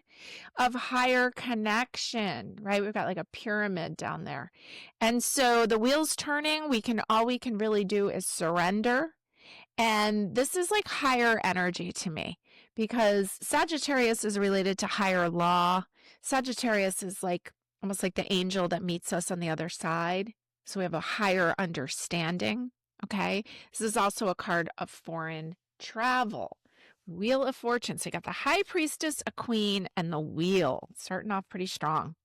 of higher connection, right? We've got like a pyramid down there. And so the wheel's turning. All we can really do is surrender. And this is like higher energy to me, because Sagittarius is related to higher law. Sagittarius is like almost like the angel that meets us on the other side. So we have a higher understanding. Okay. This is also a card of foreign travel. Wheel of Fortune. So you got the High Priestess, a Queen, and the Wheel. Starting off pretty strong.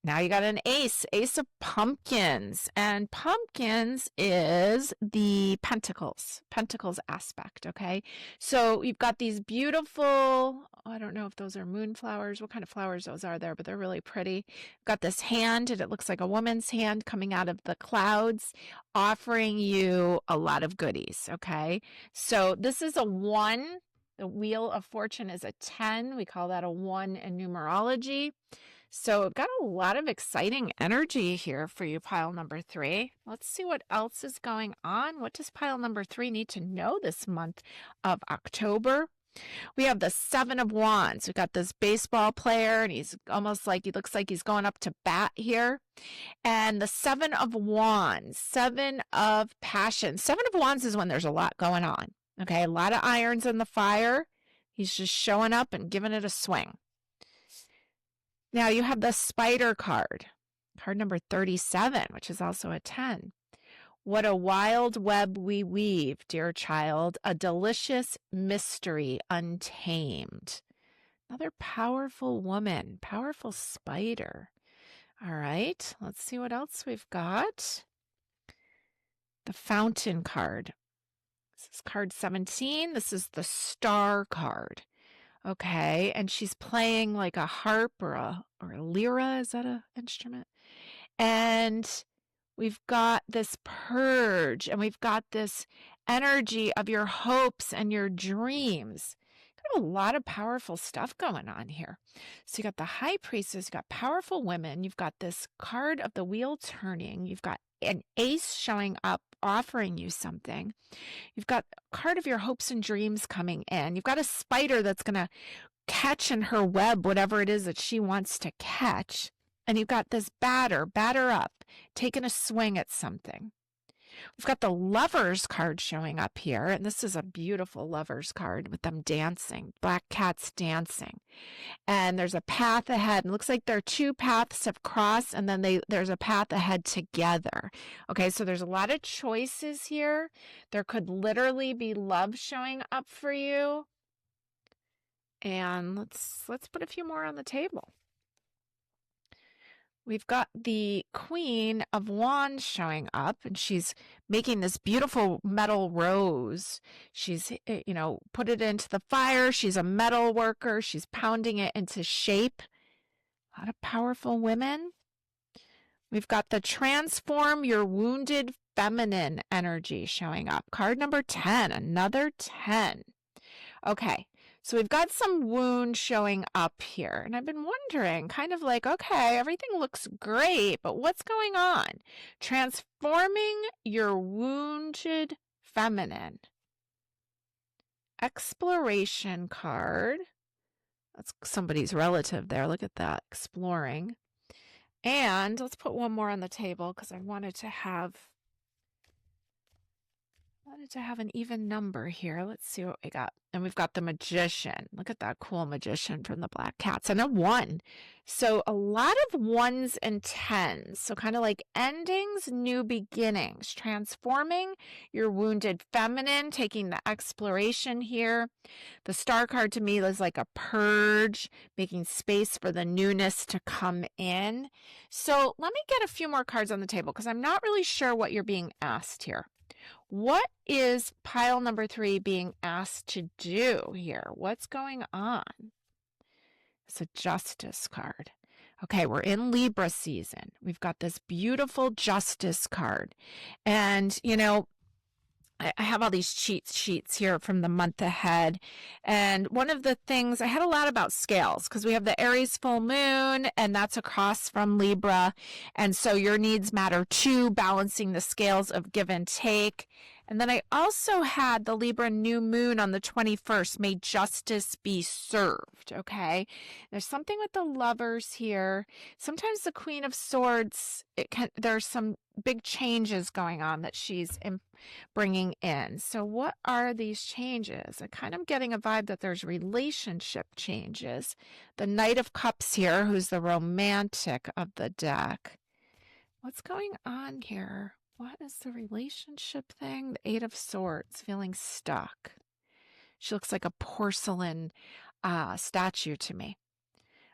Now you got an Ace of Pumpkins, and Pumpkins is the Pentacles aspect, okay? So you've got these beautiful, I don't know if those are moonflowers, what kind of flowers those are there, but they're really pretty. You've got this hand, and it looks like a woman's hand coming out of the clouds, offering you a lot of goodies, okay? So this is a 1. The Wheel of Fortune is a 10. We call that a 1 in numerology. So got a lot of exciting energy here for you, pile number 3. Let's see what else is going on. What does pile number 3 need to know this month of October? We have the 7 of Wands. We've got this baseball player, and he looks like he's going up to bat here. And the 7 of Wands, 7 of Passion. 7 of Wands is when there's a lot going on. Okay, a lot of irons in the fire. He's just showing up and giving it a swing. Now you have the Spider card number 37, which is also a 10. What a wild web we weave, dear child, a delicious mystery untamed. Another powerful woman, powerful spider. All right, let's see what else we've got. The Fountain card. This is card 17. This is the Star card. Okay, and she's playing like a harp or a lyra. Is that an instrument? And we've got this purge, and we've got this energy of your hopes and your dreams. Got a lot of powerful stuff going on here. So you got the High Priestess, you got powerful women, you've got this card of the wheel turning, you've got an Ace showing up, offering you something. You've got a card of your hopes and dreams coming in. You've got a spider that's going to catch in her web whatever it is that she wants to catch. And you've got this batter up, taking a swing at something. We've got the Lovers card showing up here, and this is a beautiful Lovers card with them dancing, black cats dancing. And there's a path ahead. It looks like there are two paths have crossed, and then there's a path ahead together. Okay, so there's a lot of choices here. There could literally be love showing up for you. And let's put a few more on the table. We've got the Queen of Wands showing up, and she's making this beautiful metal rose. She's, put it into the fire. She's a metal worker. She's pounding it into shape. A lot of powerful women. We've got the Transform Your Wounded Feminine energy showing up. Card number 10, another 10. Okay, so we've got some wound showing up here. And I've been wondering, kind of like, okay, everything looks great, but what's going on? Transforming your wounded feminine. Exploration card. That's somebody's relative there. Look at that, exploring. And let's put one more on the table because I wanted to have an even number here. Let's see what we got. And we've got the Magician. Look at that cool Magician from the Black Cats. And a 1. So a lot of 1s and 10s. So kind of like endings, new beginnings. Transforming your wounded feminine, taking the exploration here. The Star card to me is like a purge, making space for the newness to come in. So let me get a few more cards on the table because I'm not really sure what you're being asked here. What is pile number 3 being asked to do here? What's going on? It's a Justice card. Okay, we're in Libra season. We've got this beautiful Justice card. And, I have all these cheat sheets here from the month ahead. And one of the things, I had a lot about scales because we have the Aries full moon and that's across from Libra. And so your needs matter too, balancing the scales of give and take. And then I also had the Libra new moon on the 21st, may justice be served, okay? There's something with the Lovers here. Sometimes the Queen of Swords, there's some big changes going on that she's bringing in. So what are these changes? I kind of getting a vibe that there's relationship changes. The Knight of Cups here, who's the romantic of the deck. What's going on here? What is the relationship thing? The 8 of Swords, feeling stuck. She looks like a porcelain statue to me.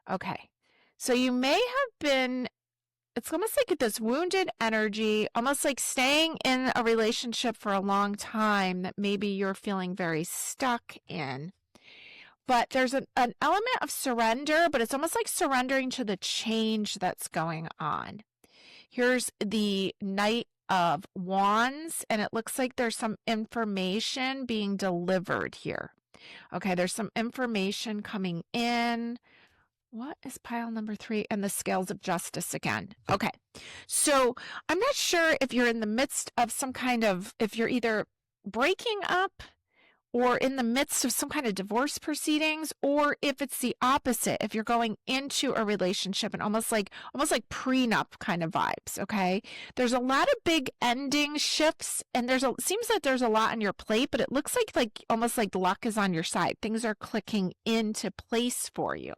Okay, so you may have been, it's almost like this wounded energy, almost like staying in a relationship for a long time that maybe you're feeling very stuck in. But there's an element of surrender, but it's almost like surrendering to the change that's going on. Here's the Knight of Wands, and it looks like there's some information being delivered here. Okay, there's some information coming in. What is pile number 3? And the Scales of Justice again. Okay, so I'm not sure if you're in the midst of some kind of, if you're either breaking up or in the midst of some kind of divorce proceedings, or if it's the opposite, if you're going into a relationship and almost like prenup kind of vibes, okay? There's a lot of big ending shifts, and it seems that there's a lot on your plate, but it looks like almost like luck is on your side. Things are clicking into place for you.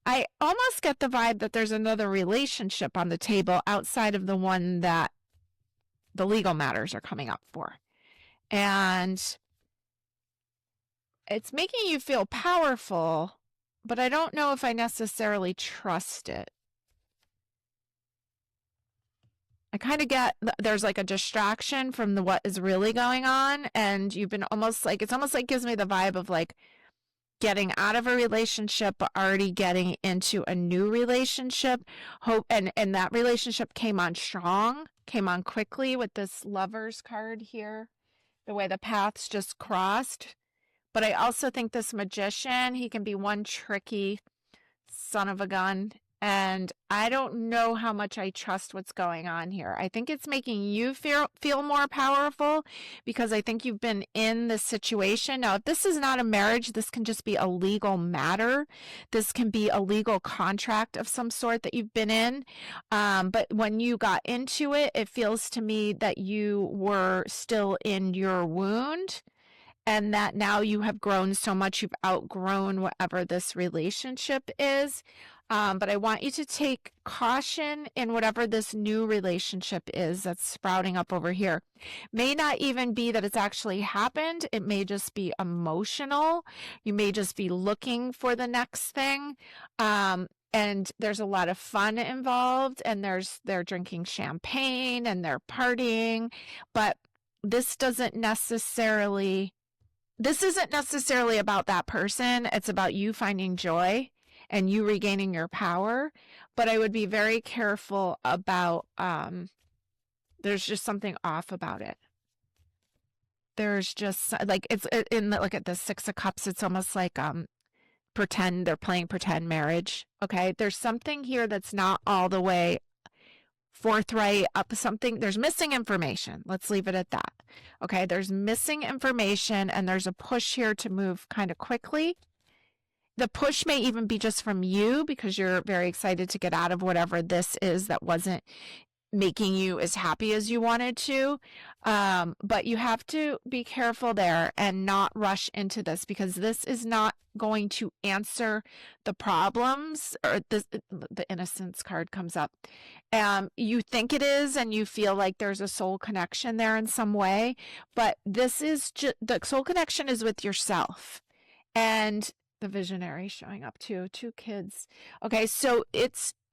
I almost get the vibe that there's another relationship on the table outside of the one that the legal matters are coming up for. And it's making you feel powerful, but I don't know if I necessarily trust it. I kind of get there's like a distraction from what is really going on, and you've been almost like, it's almost like gives me the vibe of like getting out of a relationship but already getting into a new relationship. Hope and that relationship came on strong, came on quickly with this Lovers card here, the way the paths just crossed. But I also think this Magician, he can be one tricky son of a gun. And I don't know how much I trust what's going on here. I think it's making you feel more powerful because I think you've been in this situation. Now, if this is not a marriage, this can just be a legal matter. This can be a legal contract of some sort that you've been in. But when you got into it, it feels to me that you were still in your wound, and that now you have grown so much, you've outgrown whatever this relationship is. But I want you to take caution in whatever this new relationship is that's sprouting up over here. May not even be that it's actually happened. It may just be emotional. You may just be looking for the next thing. And there's a lot of fun involved, and they're drinking champagne and they're partying, but this isn't necessarily about that person. It's about you finding joy and you regaining your power. But I would be very careful about, there's just something off about it. There's just like, it's in the, look at the Six of Cups. It's almost like, they're playing pretend marriage. Okay. There's something here that's not all the way forthright up something. There's missing information. Let's leave it at that. Okay. There's missing information and there's a push here to move kind of quickly. The push may even be just from you because you're very excited to get out of whatever this is that wasn't making you as happy as you wanted to. But you have to be careful there and not rush into this because this is not going to answer the problems. Or the innocence card comes up. You think it is, and you feel like there's a soul connection there in some way, but this is just, the soul connection is with yourself. And the visionary showing up too, 2 kids. Okay, so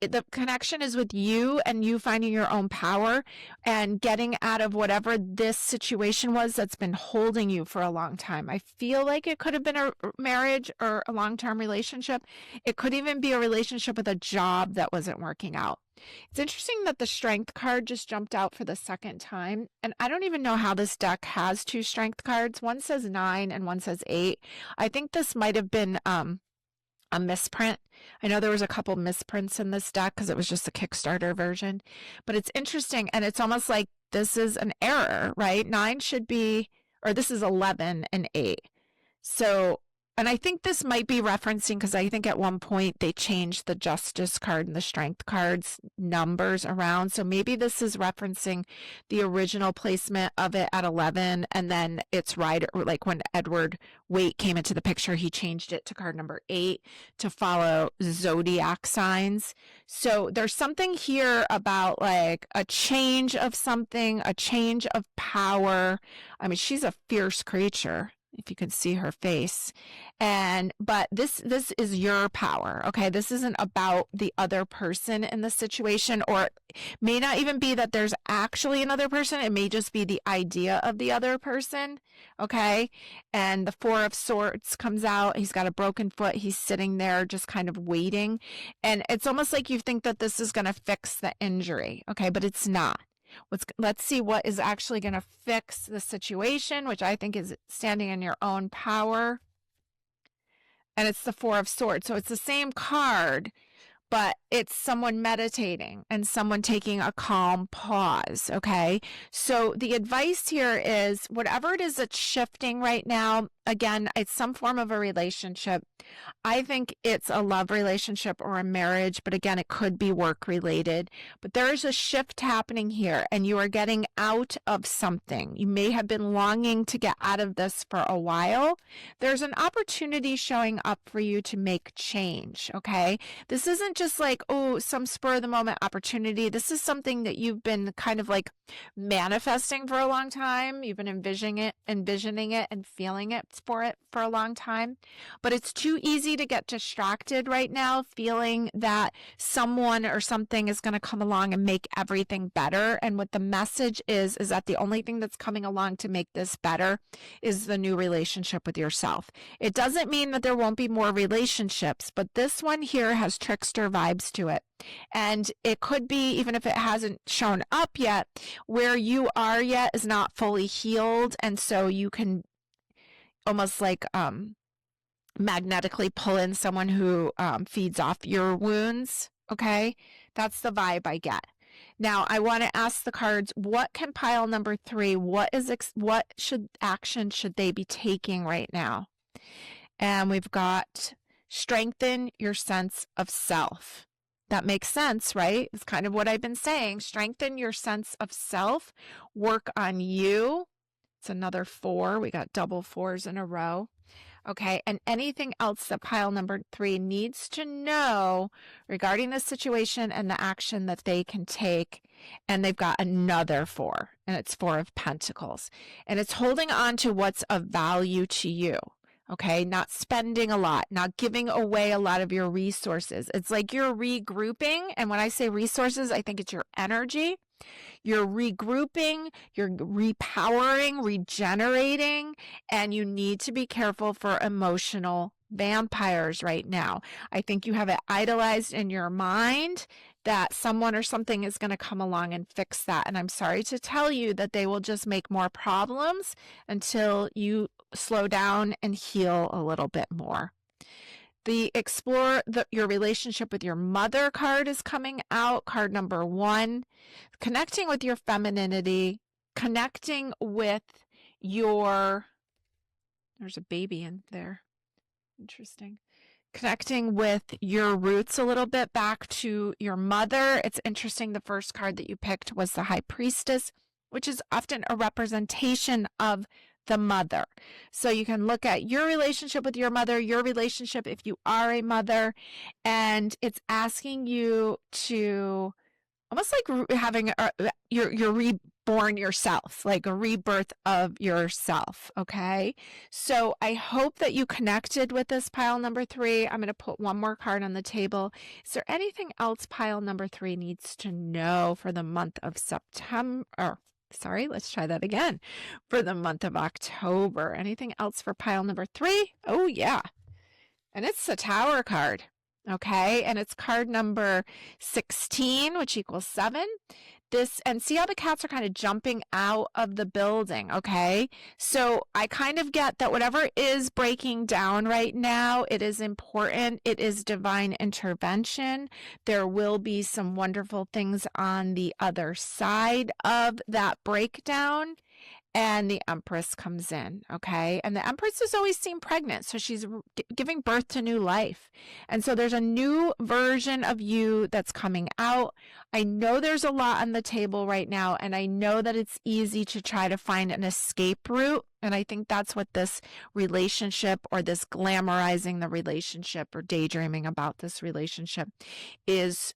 the connection is with you and you finding your own power and getting out of whatever this situation was that's been holding you for a long time. I feel like it could have been a marriage or a long-term relationship. It could even be a relationship with a job that wasn't working out. It's interesting that the Strength card just jumped out for the second time. And I don't even know how this deck has 2 Strength cards. One says 9 and one says 8. I think this might have been a misprint. I know there was a couple misprints in this deck because it was just a Kickstarter version. But it's interesting, and it's almost like this is an error, right? 9 should be, or this is 11 and 8. So, and I think this might be referencing, because I think at one point they changed the Justice card and the Strength cards numbers around. So maybe this is referencing the original placement of it at 11, and then it's right, like when Edward Waite came into the picture, he changed it to card number 8 to follow zodiac signs. So there's something here about like a change of something, a change of power. I mean, she's a fierce creature, if you can see her face. But this is your power. Okay. This isn't about the other person in the situation, or it may not even be that there's actually another person. It may just be the idea of the other person. Okay. And the 4 of Swords comes out. He's got a broken foot. He's sitting there just kind of waiting. And it's almost like you think that this is going to fix the injury. Okay. But it's not. Let's see what is actually going to fix the situation, which I think is standing in your own power. And it's the 4 of Swords. So it's the same card, but it's someone meditating and someone taking a calm pause. Okay. So the advice here is whatever it is that's shifting right now, again, it's some form of a relationship. I think it's a love relationship or a marriage, but again, it could be work related. But there is a shift happening here, and you are getting out of something. You may have been longing to get out of this for a while. There's an opportunity showing up for you to make change. Okay. This isn't just like, oh, some spur of the moment opportunity. This is something that you've been kind of like manifesting for a long time. You've been envisioning it and feeling it for a long time. But it's too easy to get distracted right now, feeling that someone or something is going to come along and make everything better. And what the message is that the only thing that's coming along to make this better is the new relationship with yourself. It doesn't mean that there won't be more relationships, but this one here has trickster vibes to it. And it could be, even if it hasn't shown up yet, where you are yet is not fully healed. And so you can almost like magnetically pull in someone who feeds off your wounds. Okay, that's the vibe I get. Now, I want to ask the cards, what can pile number 3, what action should they be taking right now? And we've got strengthen your sense of self. That makes sense, right? It's kind of what I've been saying. Strengthen your sense of self. Work on you. It's another 4. We got double 4s in a row. Okay, and anything else that pile number 3 needs to know regarding the situation and the action that they can take. And they've got another 4, and it's 4 of Pentacles. And it's holding on to what's of value to you. Okay, not spending a lot, not giving away a lot of your resources. It's like you're regrouping. And when I say resources, I think it's your energy. You're regrouping, you're repowering, regenerating, and you need to be careful for emotional vampires right now. I think you have it idolized in your mind that someone or something is going to come along and fix that. And I'm sorry to tell you that they will just make more problems until you slow down and heal a little bit more. The explore your relationship with your mother card is coming out, card number 1. Connecting with your femininity, connecting with your, there's a baby in there. Interesting. Connecting with your roots a little bit back to your mother. It's interesting. The first card that you picked was the High Priestess, which is often a representation of the mother. So you can look at your relationship with your mother, your relationship if you are a mother, and it's asking you to almost like having you're reborn yourself, like a rebirth of yourself. Okay, so I hope that you connected with this pile number 3. I'm going to put one more card on the table. Is there anything else pile number 3 needs to know for the month of September? Sorry, let's try that again. For the month of October. Anything else for pile number 3? Oh, yeah. And it's the Tower card. Okay, and it's card number 16, which equals 7. And see how the cats are kind of jumping out of the building, okay? So I kind of get that whatever is breaking down right now, it is important. It is divine intervention. There will be some wonderful things on the other side of that breakdown. And the Empress comes in, okay? And the Empress has always seemed pregnant, so she's giving birth to new life. And so there's a new version of you that's coming out. I know there's a lot on the table right now, and I know that it's easy to try to find an escape route. And I think that's what this relationship, or this glamorizing the relationship or daydreaming about this relationship is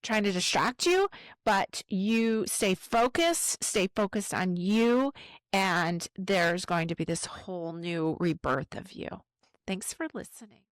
trying to distract you, but you stay focused on you, and there's going to be this whole new rebirth of you. Thanks for listening.